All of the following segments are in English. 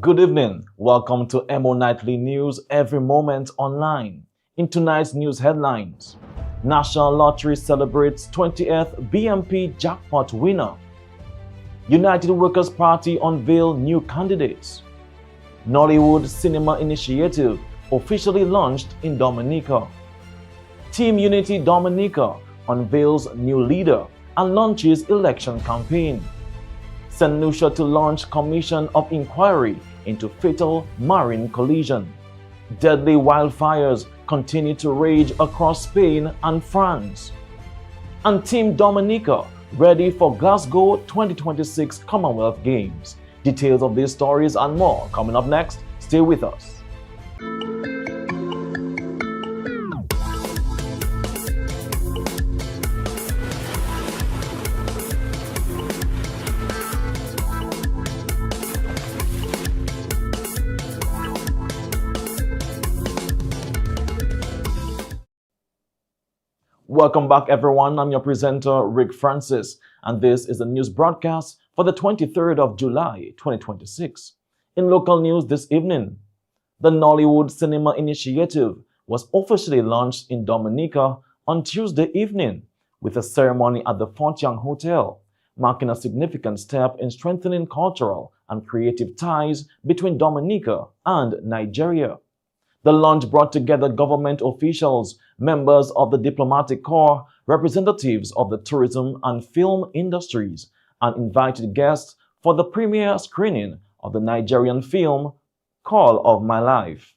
Good evening. Welcome to Emo Nightly News every moment online. In tonight's news headlines, National Lottery celebrates 20th BMP jackpot winner. United Workers' Party unveil new candidates. Nollywood Cinema Initiative officially launched in Dominica. Team Unity Dominica unveils new leader and launches election campaign. St. Lucia to launch Commission of Inquiry into fatal marine collision. Deadly wildfires continue to rage across Spain and France. And Team Dominica ready for Glasgow 2026 Commonwealth Games. Details of these stories and more coming up next. Stay with us. Welcome back, everyone. I'm your presenter, Rick Francis, and this is the news broadcast for the 23rd of July, 2026. In local news this evening, the Nollywood Cinema Initiative was officially launched in Dominica on Tuesday evening with a ceremony at the Fort Young Hotel, marking a significant step in strengthening cultural and creative ties between Dominica and Nigeria. The launch brought together government officials, members of the diplomatic corps, representatives of the tourism and film industries, and invited guests for the premiere screening of the Nigerian film Call of My Life.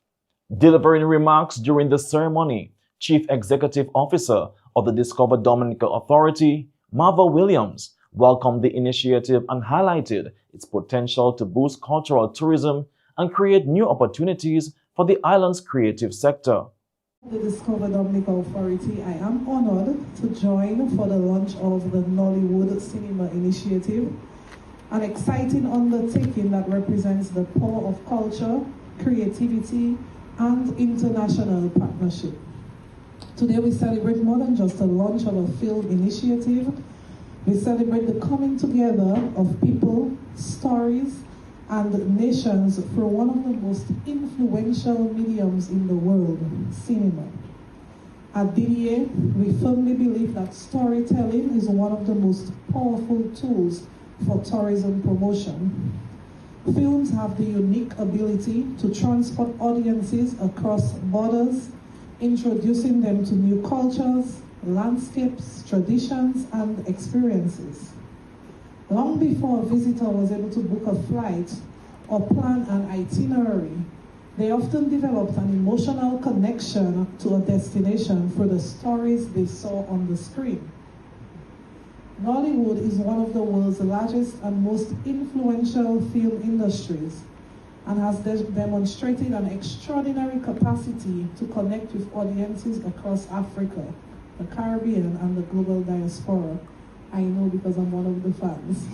Delivering remarks during the ceremony, Chief Executive Officer of the Discover Dominica Authority, Marva Williams, welcomed the initiative and highlighted its potential to boost cultural tourism and create new opportunities for the island's creative sector. The Discover Dominica Authority, I am honored to join for the launch of the Nollywood Cinema Initiative, an exciting undertaking that represents the power of culture, creativity, and international partnership. Today we celebrate more than just the launch of a film initiative. We celebrate the coming together of people, stories, and nations through one of the most influential mediums in the world, cinema. At DDA, we firmly believe that storytelling is one of the most powerful tools for tourism promotion. Films have the unique ability to transport audiences across borders, introducing them to new cultures, landscapes, traditions, and experiences. Long before a visitor was able to book a flight or plan an itinerary, they often developed an emotional connection to a destination through the stories they saw on the screen. Nollywood is one of the world's largest and most influential film industries and has demonstrated an extraordinary capacity to connect with audiences across Africa, the Caribbean, and the global diaspora. I know because I'm one of the fans.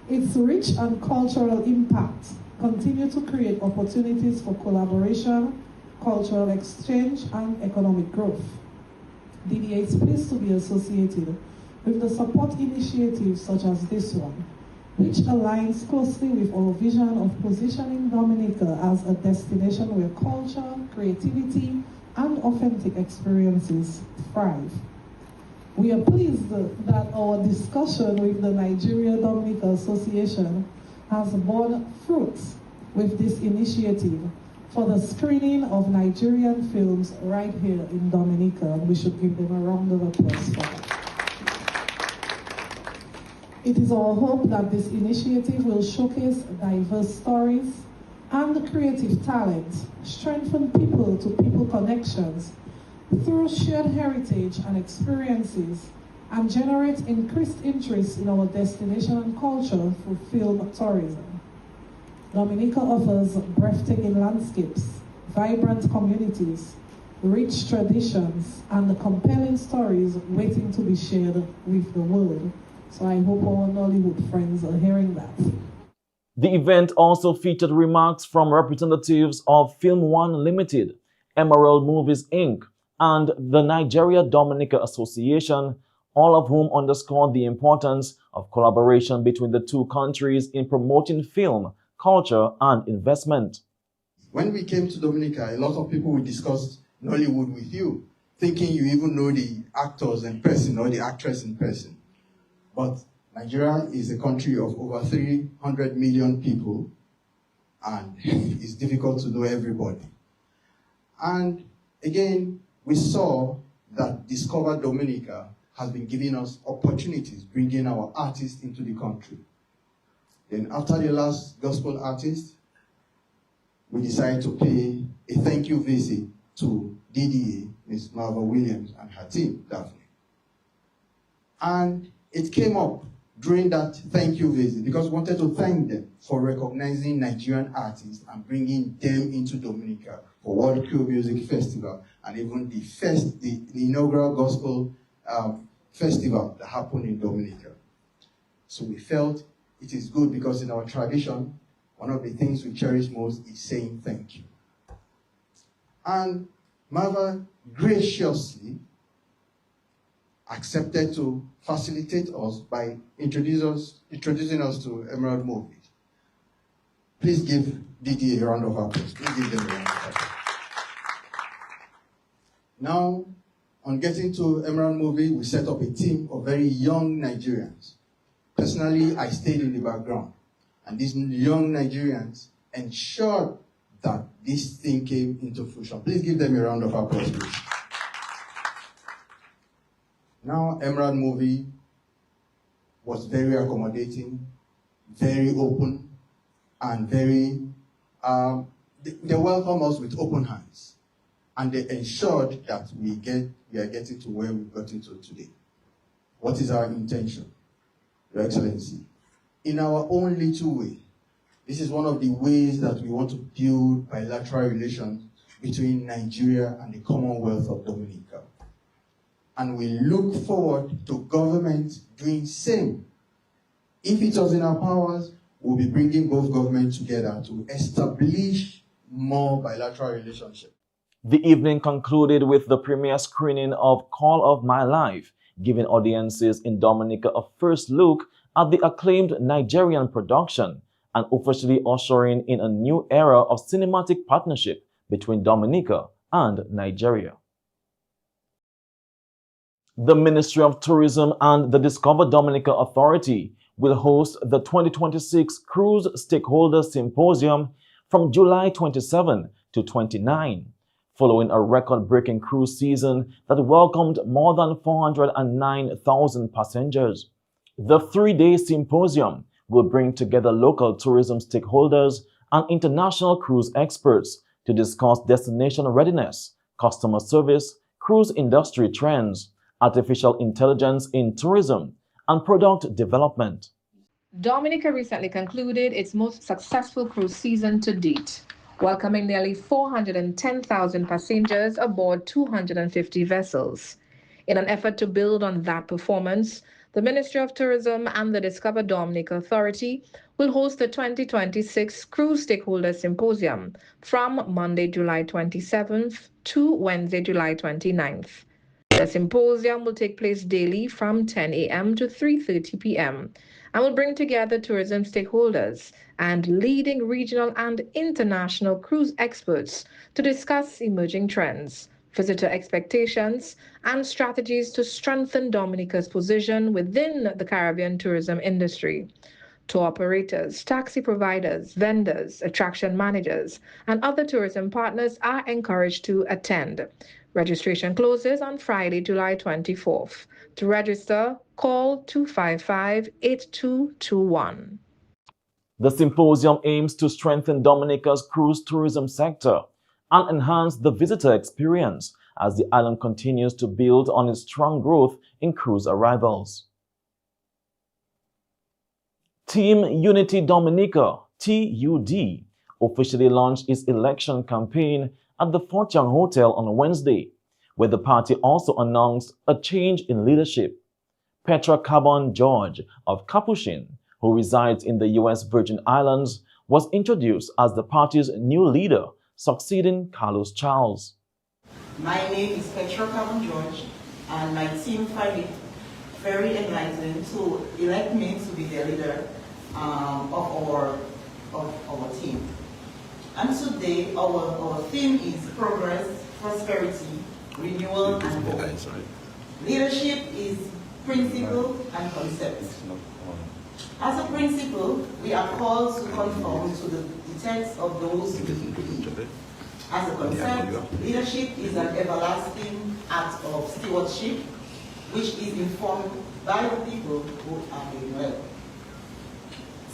Its rich and cultural impact continue to create opportunities for collaboration, cultural exchange, and economic growth. DDA is pleased to be associated with the support initiatives such as this one, which aligns closely with our vision of positioning Dominica as a destination where culture, creativity, and authentic experiences thrive. We are pleased that our discussion with the Nigeria Dominica Association has borne fruits with this initiative for the screening of Nigerian films right here in Dominica, and we should give them a round of applause for that. It is our hope that this initiative will showcase diverse stories and creative talent, strengthen people-to-people connections through shared heritage and experiences, and generate increased interest in our destination and culture through film tourism. Dominica offers breathtaking landscapes, vibrant communities, rich traditions, and compelling stories waiting to be shared with the world. So I hope our Nollywood friends are hearing that. The event also featured remarks from representatives of Film One Limited, Emerald Movies Inc., and the Nigeria-Dominica Association, all of whom underscored the importance of collaboration between the two countries in promoting film, culture, and investment. When we came to Dominica, a lot of people would discuss Nollywood with you, thinking you even know the actors in person or the actress in person. But Nigeria is a country of over 300 million people, and it's difficult to know everybody. And again, we saw that Discover Dominica has been giving us opportunities, bringing our artists into the country. Then after the last gospel artist, we decided to pay a thank you visit to DDA, Ms. Marva Williams, and her team, Daphne. And it came up during that thank you visit because we wanted to thank them for recognizing Nigerian artists and bringing them into Dominica for World Crew Music Festival and even the inaugural gospel festival that happened in Dominica. So we felt it is good because in our tradition, one of the things we cherish most is saying thank you. And Marva graciously accepted to facilitate us by introducing us to Emerald Movies. Please give Didi a round of applause. Please give them a round of applause. Now, on getting to Emerald Movie, we set up a team of very young Nigerians. Personally, I stayed in the background, and these young Nigerians ensured that this thing came into fruition. Please give them a round of applause, please. Now, Emerald Movie was very accommodating, very open, and very, they welcomed us with open hands. And they ensured that we are getting to where we've gotten to today. What is our intention, Your Excellency? In our own little way, this is one of the ways that we want to build bilateral relations between Nigeria and the Commonwealth of Dominica. And we look forward to government doing the same. If it was in our powers, we'll be bringing both governments together to establish more bilateral relationships. The evening concluded with the premiere screening of Call of My Life, giving audiences in Dominica a first look at the acclaimed Nigerian production and officially ushering in a new era of cinematic partnership between Dominica and Nigeria. The Ministry of Tourism and the Discover Dominica Authority will host the 2026 Cruise Stakeholder Symposium from July 27 to 29, following a record-breaking cruise season that welcomed more than 409,000 passengers. The three-day symposium will bring together local tourism stakeholders and international cruise experts to discuss destination readiness, customer service, cruise industry trends, artificial intelligence in tourism, and product development. Dominica recently concluded its most successful cruise season to date, welcoming nearly 410,000 passengers aboard 250 vessels. In an effort to build on that performance, the Ministry of Tourism and the Discover Dominica Authority will host the 2026 Cruise Stakeholder Symposium from Monday, July 27th to Wednesday, July 29th. The symposium will take place daily from 10 a.m. to 3:30 p.m. and will bring together tourism stakeholders and leading regional and international cruise experts to discuss emerging trends, visitor expectations, and strategies to strengthen Dominica's position within the Caribbean tourism industry. Tour operators, taxi providers, vendors, attraction managers, and other tourism partners are encouraged to attend. Registration closes on Friday, July 24th. To register, call 255-8221. The symposium aims to strengthen Dominica's cruise tourism sector and enhance the visitor experience as the island continues to build on its strong growth in cruise arrivals. Team Unity Dominica, TUD, officially launched its election campaign at the Fort Young Hotel on Wednesday, where the party also announced a change in leadership. Petra Cabon George of Capuchin, who resides in the U.S. Virgin Islands, was introduced as the party's new leader, succeeding Carlos Charles. My name is Petra Cabon George, and my team find it very enlightening to elect me to be the leader of our team. And today, our theme is progress, prosperity, renewal, and hope. Leadership is principle and concept. As a principle, we are called to conform to the text of those we lead. As a concept, leadership is an everlasting act of stewardship, which is informed by the people who are doing well.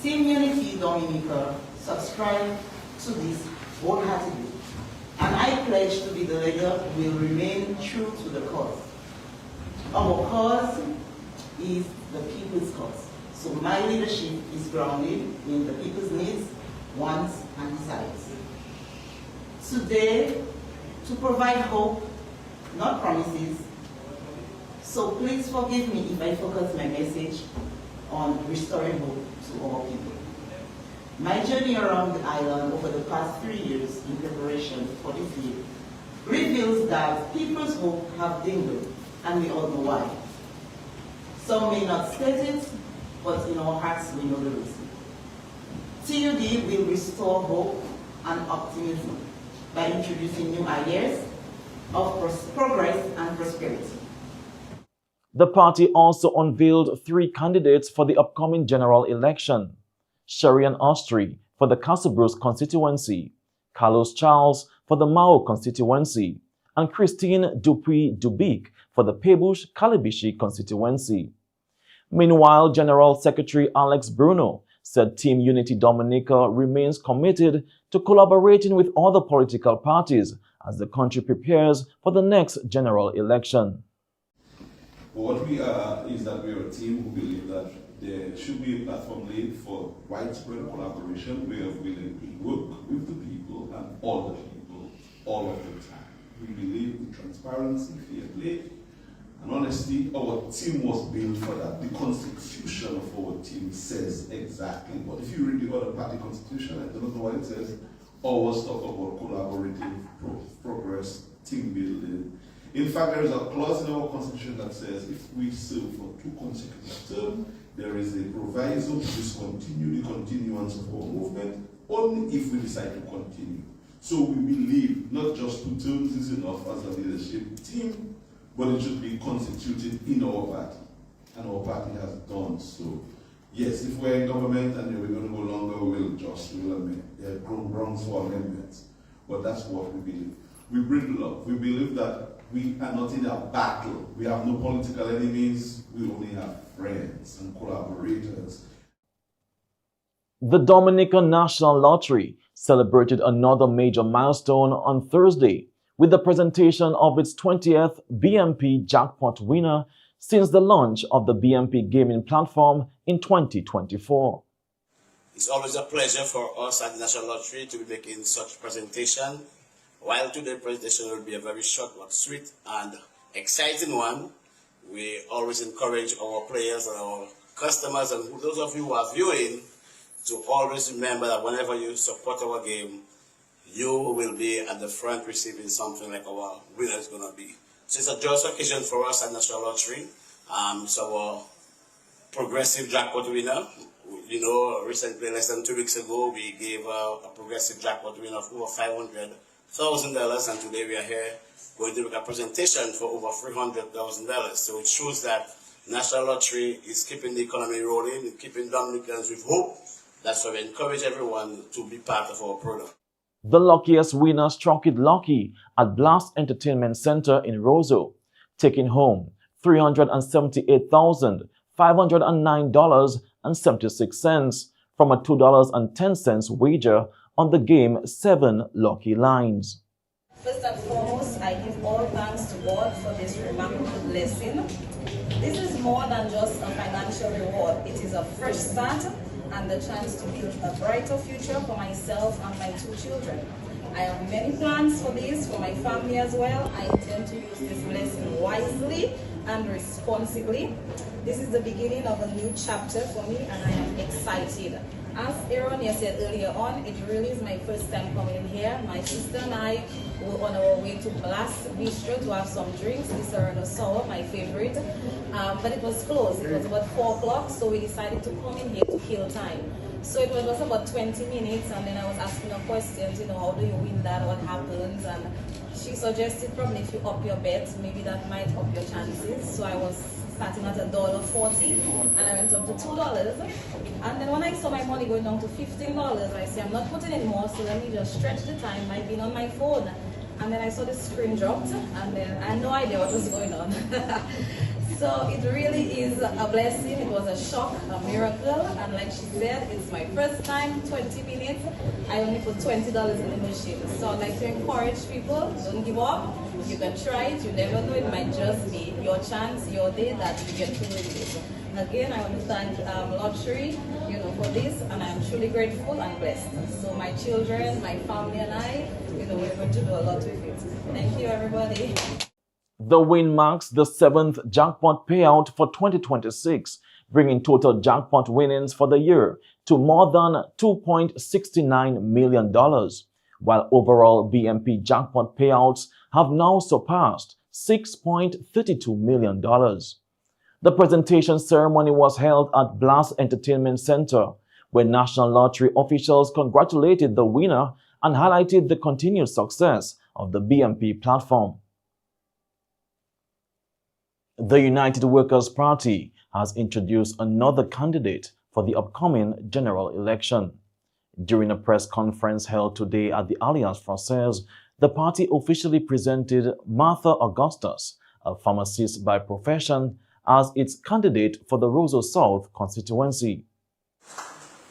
Team Unity Dominica subscribe to this wholeheartedly, and I pledge to be the leader who will remain true to the cause. Our cause is the people's cause, so my leadership is grounded in the people's needs, wants, and desires. Today, to provide hope, not promises, so please forgive me if I focus my message on restoring hope to all people. My journey around the island over the past 3 years in preparation for this year reveals that people's hope have dwindled, and we all know why. Some may not state it, but in our hearts we know the reason. TUD will restore hope and optimism by introducing new ideas of progress and prosperity. The party also unveiled 3 candidates for the upcoming general election: Sherian Austri for the Casabruce constituency, Carlos Charles for the Mao constituency, and Christine Dupuy-Dubic for the Pebush Calibishi constituency. Meanwhile, General Secretary Alex Bruno said Team Unity Dominica remains committed to collaborating with other political parties as the country prepares for the next general election. What we are is that we are a team who believe that there should be a platform laid for widespread collaboration where we work with the people and all the people, all of the time. We believe in transparency, fair play, and honesty. Our team was built for that. The constitution of our team says exactly. But if you read the other party constitution, I don't know what it says. Always talk about collaborative progress, team building. In fact, there is a clause in our constitution that says if we serve for 2 consecutive terms, there is a proviso to discontinue the continuance of our movement only if we decide to continue. So we believe not just 2 terms is enough as a leadership team, but it should be constituted in our party. And our party has done so. Yes, if we're in government and we're going to go longer, we'll amend. There are grounds for amendments. But that's what we believe. We bring love. We believe that we are not in a battle. We have no political enemies. We only have friends and collaborators. The Dominican National Lottery celebrated another major milestone on Thursday with the presentation of its 20th BMP jackpot winner since the launch of the BMP gaming platform in 2024. It's always a pleasure for us at the National Lottery to be making such presentation. While today's presentation will be a very short but sweet and exciting one, we always encourage our players and our customers and those of you who are viewing to always remember that whenever you support our game, you will be at the front receiving something like our winner is going to be. So it's a joyous occasion for us at National Lottery. So our progressive jackpot winner, you know, recently, less than 2 weeks ago, we gave a progressive jackpot winner of over $500,000, and today we are here going to make a presentation for over $300,000. So it shows that National Lottery is keeping the economy rolling, keeping Dominicans with hope. That's why we encourage everyone to be part of our program. The luckiest winner struck it lucky at Blast Entertainment Center in Roseau, taking home $378,509.76 from a $2.10 wager on the game 7 Lucky Lines. First and foremost, I give all thanks God for this remarkable blessing. This is more than just a financial reward. It is a fresh start and the chance to build a brighter future for myself and my 2 children. I have many plans for this, for my family as well. I intend to use this blessing wisely and responsibly. This is the beginning of a new chapter for me and I am excited. As Aaron said earlier on, it really is my first time coming here. My sister and I were on our way to Blast Bistro to have some drinks. This is sour, my favorite. But it was closed. It was about 4 o'clock, so we decided to come in here to kill time. So it was just about 20 minutes, and then I was asking her questions, how do you win that, what happens? And she suggested probably if you up your bet, maybe that might up your chances. So I was starting at $1.40 and I went up to $2. And then when I saw my money going down to $15, I said, I'm not putting any more, so let me just stretch the time. I've been on my phone. And then I saw the screen dropped, and then I had no idea what was going on. So it really is a blessing. It was a shock, a miracle, and like she said, it's my first time, 20 minutes. I only put $20 in the machine. So I'd like to encourage people, don't give up. You can try it, you never know, it might just be your chance, your day that you get to win this. Again, I want to thank Lottery, for this, and I'm truly grateful and blessed. So my children, my family and I, we're going to do a lot with it. Thank you, everybody. The win marks the 7th jackpot payout for 2026, bringing total jackpot winnings for the year to more than $2.69 million, while overall BMP jackpot payouts have now surpassed $6.32 million. The presentation ceremony was held at Blast Entertainment Center, where National Lottery officials congratulated the winner and highlighted the continued success of the BMP platform. The United Workers' Party has introduced another candidate for the upcoming general election. During a press conference held today at the Alliance Française, the party officially presented Martha Augustus, a pharmacist by profession, as its candidate for the Roseau South constituency.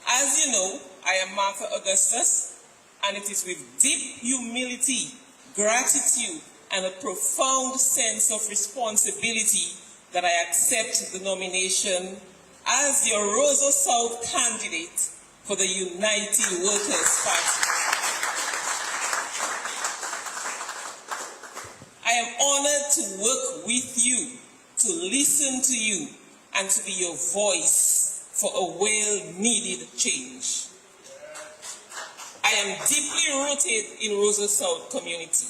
As you know, I am Martha Augustus, and it is with deep humility, gratitude, and a profound sense of responsibility that I accept the nomination as your Roseau South candidate for the United Workers' Party. I am honored to work with you, to listen to you, and to be your voice for a well-needed change. I am deeply rooted in Roseau South community.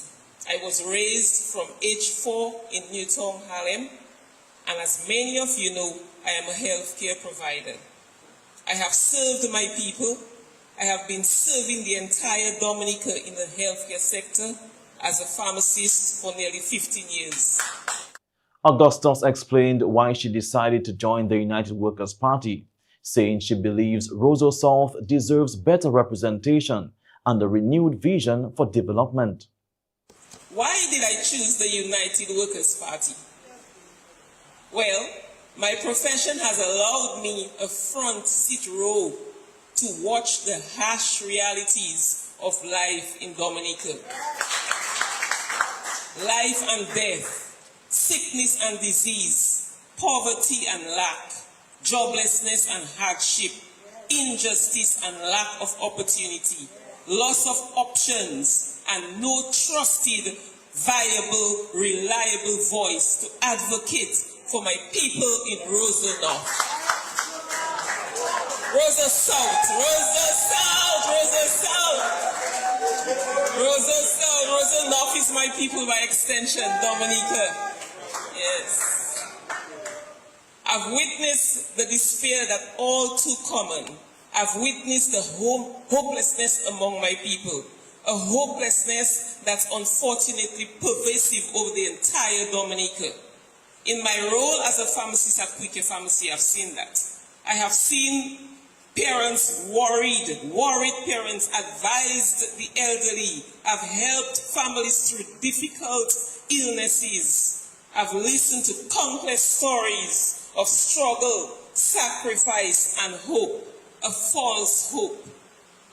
I was raised from age 4 in Newtown, Harlem, and as many of you know, I am a healthcare provider. I have served my people. I have been serving the entire Dominica in the healthcare sector as a pharmacist for nearly 15 years. Augustus explained why she decided to join the United Workers' Party, saying she believes Roseau South deserves better representation and a renewed vision for development. Why did I choose the United Workers' Party? Well, my profession has allowed me a front seat row to watch the harsh realities of life in Dominica. Life and death, sickness and disease, poverty and lack, joblessness and hardship, injustice and lack of opportunity, loss of options, and no trusted, viable, reliable voice to advocate for my people in Roseau North. Roseau South, Roseau South, Roseau South. Roseau South, Roseau North is my people by extension, Dominica. Yes. I've witnessed the despair that all too common. I've witnessed the hopelessness among my people. A hopelessness that's unfortunately pervasive over the entire Dominica. In my role as a pharmacist at Quicker Pharmacy, I've seen that. I have seen parents worried parents advised the elderly. I've helped families through difficult illnesses. I've listened to countless stories of struggle, sacrifice, and hope. A false hope,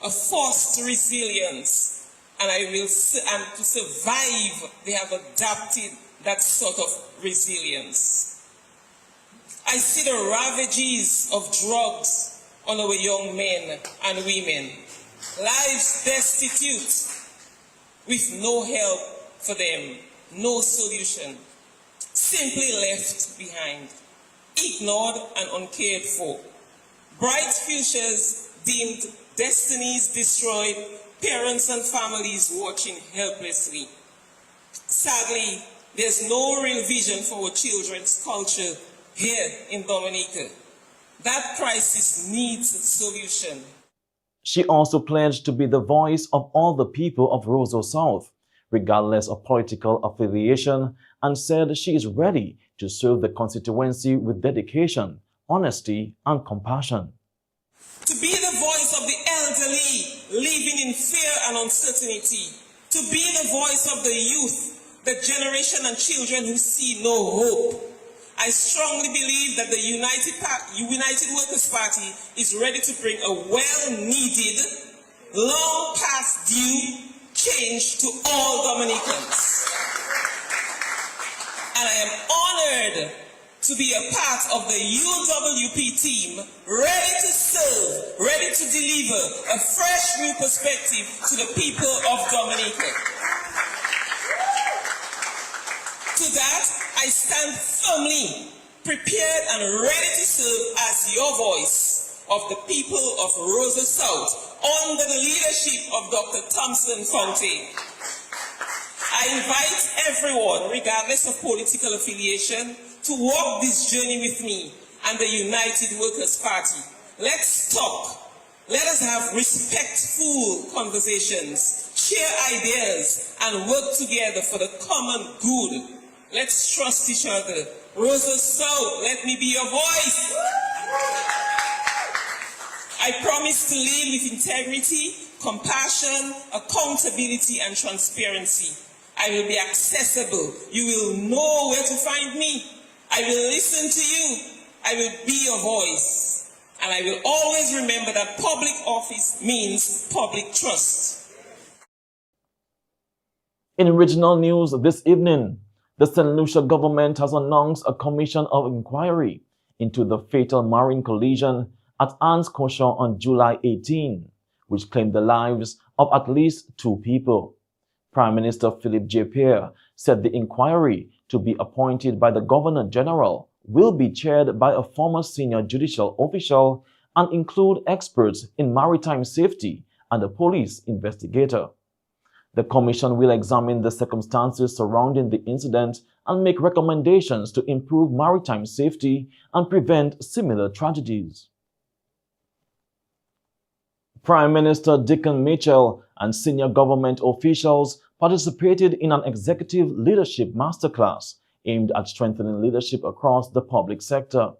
a forced resilience. And to survive, they have adapted that sort of resilience. I see the ravages of drugs on our young men and women, lives destitute, with no help for them, no solution, simply left behind, ignored and uncared for. Bright futures deemed, destinies destroyed, parents and families watching helplessly. Sadly, there's no real vision for our children's culture here in Dominica. That crisis needs a solution. She also pledged to be the voice of all the people of Roseau South, regardless of political affiliation, and said she is ready to serve the constituency with dedication, honesty, and compassion. To be the voice of the elderly living in fear and uncertainty, to be the voice of the youth, the generation and children who see no hope. I strongly believe that the United Workers' Party is ready to bring a well-needed, long past due change to all Dominicans. And I am honored to be a part of the UWP team, ready to serve, ready to deliver a fresh new perspective to the people of Dominica. To that, I stand firmly prepared and ready to serve as your voice of the people of Roseau South under the leadership of Dr. Thompson Fontaine. I invite everyone, regardless of political affiliation, to walk this journey with me and the United Workers' Party. Let's talk. Let us have respectful conversations, share ideas, and work together for the common good. Let's trust each other. Roseau South, let me be your voice. I promise to lead with integrity, compassion, accountability, and transparency. I will be accessible. You will know where to find me. I will listen to you. I will be your voice. And I will always remember that public office means public trust. In regional news this evening, the St. Lucia government has announced a commission of inquiry into the fatal marine collision at Anse Cochon on July 18, which claimed the lives of at least 2 people. Prime Minister Philippe J. Pierre said the inquiry, to be appointed by the Governor General, will be chaired by a former senior judicial official and include experts in maritime safety and a police investigator. The commission will examine the circumstances surrounding the incident and make recommendations to improve maritime safety and prevent similar tragedies. Prime Minister Dickon Mitchell and senior government officials participated in an executive leadership masterclass aimed at strengthening leadership across the public sector.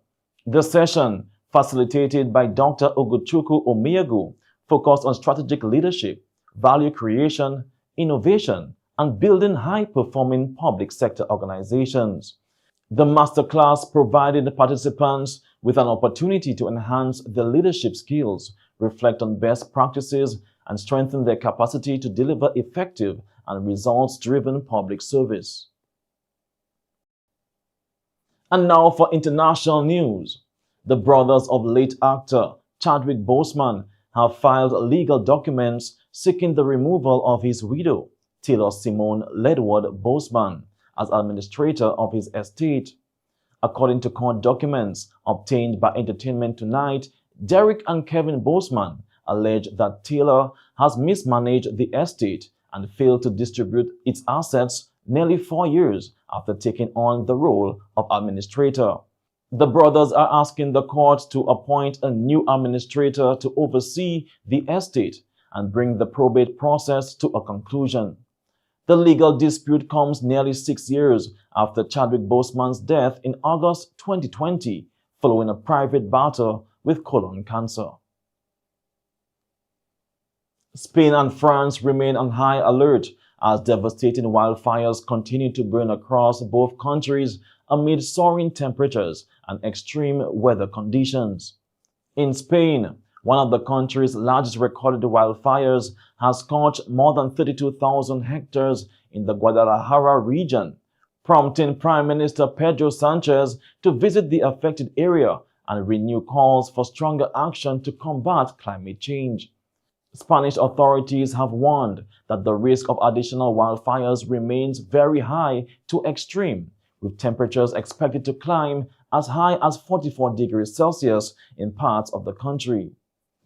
The session, facilitated by Dr. Ogochukwu Omiegu, focused on strategic leadership, value creation, innovation, and building high-performing public sector organizations. The masterclass provided the participants with an opportunity to enhance their leadership skills, reflect on best practices, and strengthen their capacity to deliver effective and results-driven public service. And now for international news. The brothers of late actor Chadwick Boseman have filed legal documents seeking the removal of his widow, Taylor Simone Ledward Boseman, as administrator of his estate. According to court documents obtained by Entertainment Tonight, Derek and Kevin Boseman allege that Taylor has mismanaged the estate and failed to distribute its assets nearly 4 years after taking on the role of administrator. The brothers are asking the court to appoint a new administrator to oversee the estate and bring the probate process to a conclusion. The legal dispute comes nearly 6 years after Chadwick Boseman's death in August 2020, following a private battle with colon cancer. Spain and France remain on high alert as devastating wildfires continue to burn across both countries amid soaring temperatures and extreme weather conditions. In Spain, one of the country's largest recorded wildfires has scorched more than 32,000 hectares in the Guadalajara region, prompting Prime Minister Pedro Sanchez to visit the affected area and renew calls for stronger action to combat climate change. Spanish authorities have warned that the risk of additional wildfires remains very high to extreme, with temperatures expected to climb as high as 44 degrees Celsius in parts of the country.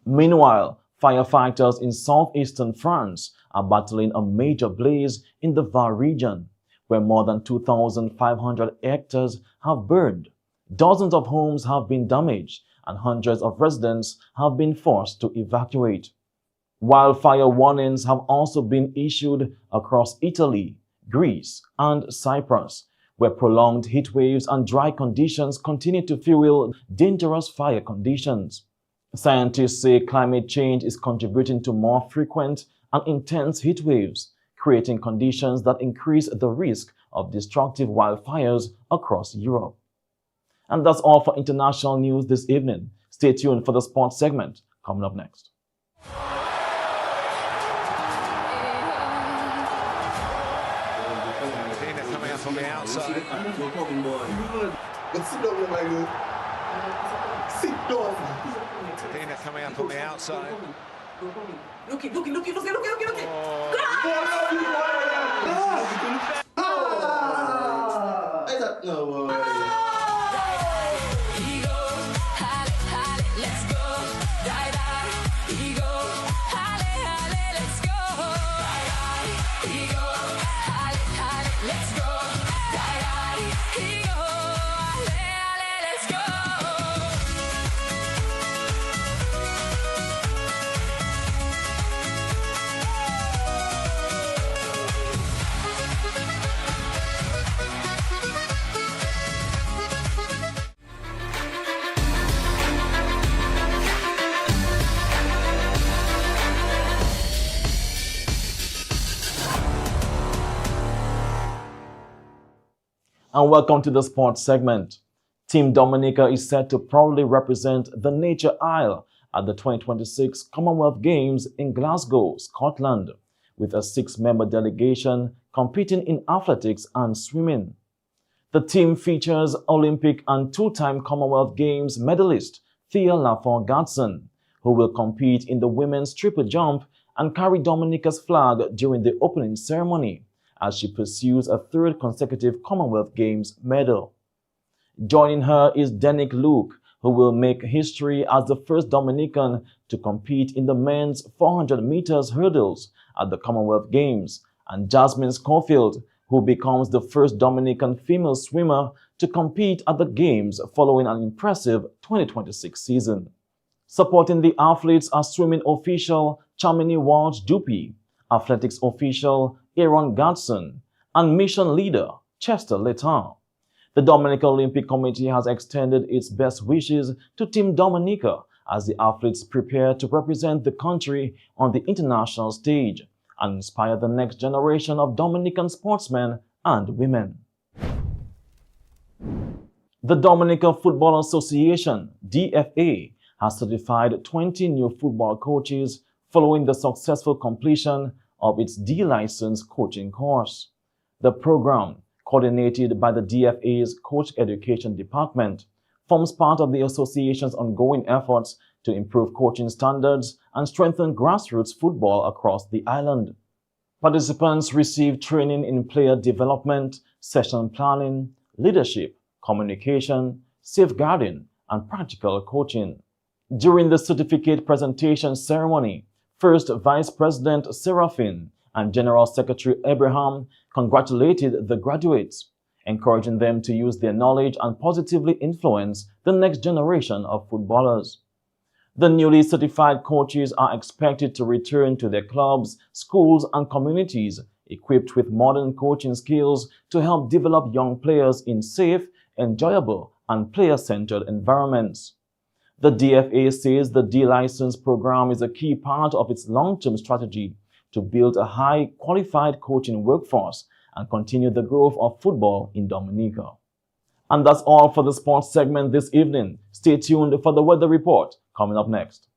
Meanwhile, firefighters in southeastern France are battling a major blaze in the Var region, where more than 2,500 hectares have burned. Dozens of homes have been damaged, and hundreds of residents have been forced to evacuate. Wildfire warnings have also been issued across Italy, Greece, and Cyprus, where prolonged heat waves and dry conditions continue to fuel dangerous fire conditions. Scientists say climate change is contributing to more frequent and intense heat waves, creating conditions that increase the risk of destructive wildfires across Europe. And that's all for international news this evening. Stay tuned for the sports segment coming up next. Coming up on the outside. Dina coming up on the outside. Look it. No way. And welcome to the sports segment. Team Dominica is set to proudly represent the Nature Isle at the 2026 Commonwealth Games in Glasgow, Scotland, with a 6-member delegation competing in athletics and swimming. The team features Olympic and 2-time Commonwealth Games medalist Thea Lafont-Gatson, who will compete in the women's triple jump and carry Dominica's flag during the opening ceremony, as she pursues a 3rd consecutive Commonwealth Games medal. Joining her is Denick Luke, who will make history as the first Dominican to compete in the men's 400 meters hurdles at the Commonwealth Games, and Jasmine Schofield, who becomes the first Dominican female swimmer to compete at the Games following an impressive 2026 season. Supporting the athletes are swimming official Chamini Walsh-Dupuy, athletics official Aaron Gatson, and mission leader Chester Letang. The Dominica Olympic Committee has extended its best wishes to Team Dominica as the athletes prepare to represent the country on the international stage and inspire the next generation of Dominican sportsmen and women. The Dominica Football Association, DFA, has certified 20 new football coaches following the successful completion of its D-license coaching course. The program, coordinated by the DFA's Coach Education Department, forms part of the association's ongoing efforts to improve coaching standards and strengthen grassroots football across the island. Participants receive training in player development, session planning, leadership, communication, safeguarding, and practical coaching. During the certificate presentation ceremony, First Vice President Serafin and General Secretary Abraham congratulated the graduates, encouraging them to use their knowledge and positively influence the next generation of footballers. The newly certified coaches are expected to return to their clubs, schools, and communities equipped with modern coaching skills to help develop young players in safe, enjoyable, and player-centered environments. The DFA says the D-license program is a key part of its long-term strategy to build a high-qualified coaching workforce and continue the growth of football in Dominica. And that's all for the sports segment this evening. Stay tuned for the weather report coming up next.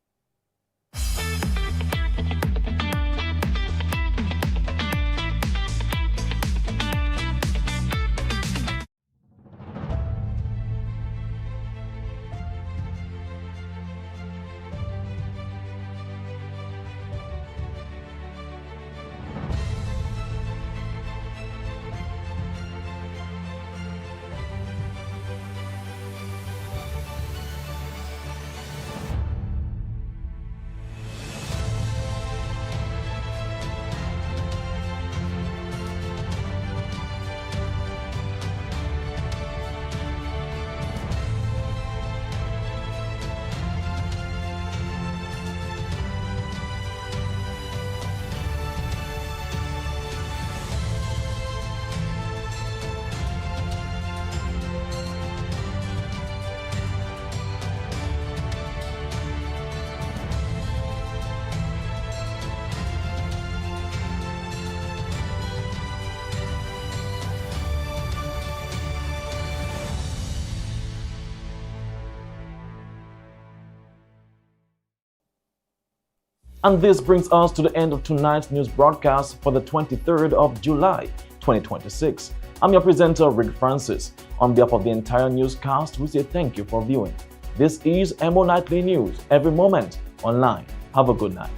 And this brings us to the end of tonight's news broadcast for the 23rd of July, 2026. I'm your presenter, Rick Francis. On behalf of the entire newscast, we say thank you for viewing. This is Emo Nightly News, every moment online. Have a good night.